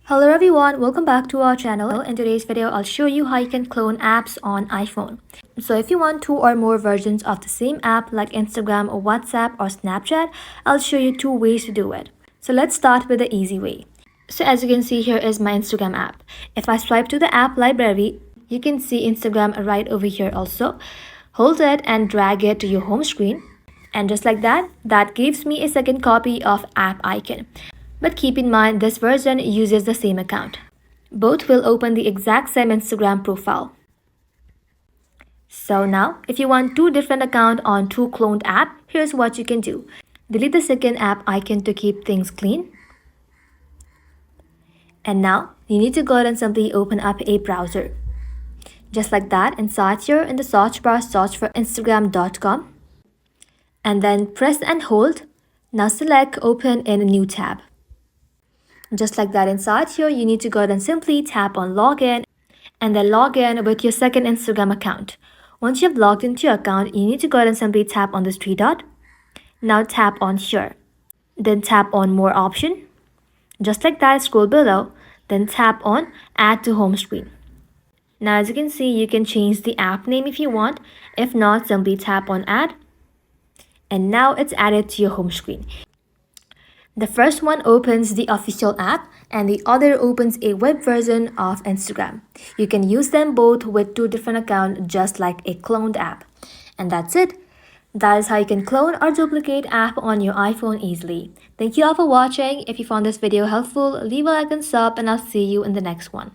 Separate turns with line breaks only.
Hello everyone, welcome back to our channel. In today's video, I'll show you how you can clone apps on iPhone. So if you want two or more versions of the same app like Instagram or WhatsApp or Snapchat, I'll show you two ways to do it. So let's start with the easy way. So as you can see, here is my Instagram app. If I swipe to the app library, you can see Instagram right over here also. Hold it and drag it to your home screen. And just like that, that gives me a second copy of app icon. But keep in mind, this version uses the same account. Both will open the exact same Instagram profile. So now, if you want two different accounts on two cloned apps, here's what you can do. Delete the second app icon to keep things clean. And now, you need to go ahead and simply open up a browser. Just like that, inside here in the search bar, search for Instagram.com. And then press and hold. Now select Open in a new tab. Just like that, inside here, you need to go ahead and simply tap on Login and then log in with your second Instagram account. Once you have logged into your account, you need to go ahead and simply tap on this three dot. Now tap on Here. Then tap on More option. Just like that, scroll below. Then tap on Add to Home Screen. Now as you can see, you can change the app name if you want. If not, simply tap on Add. And now it's added to your home screen. The first one opens the official app and the other opens a web version of Instagram. You can use them both with two different accounts just like a cloned app. And that's it. That is how you can clone or duplicate app on your iPhone easily. Thank you all for watching. If you found this video helpful, leave a like and sub and I'll see you in the next one.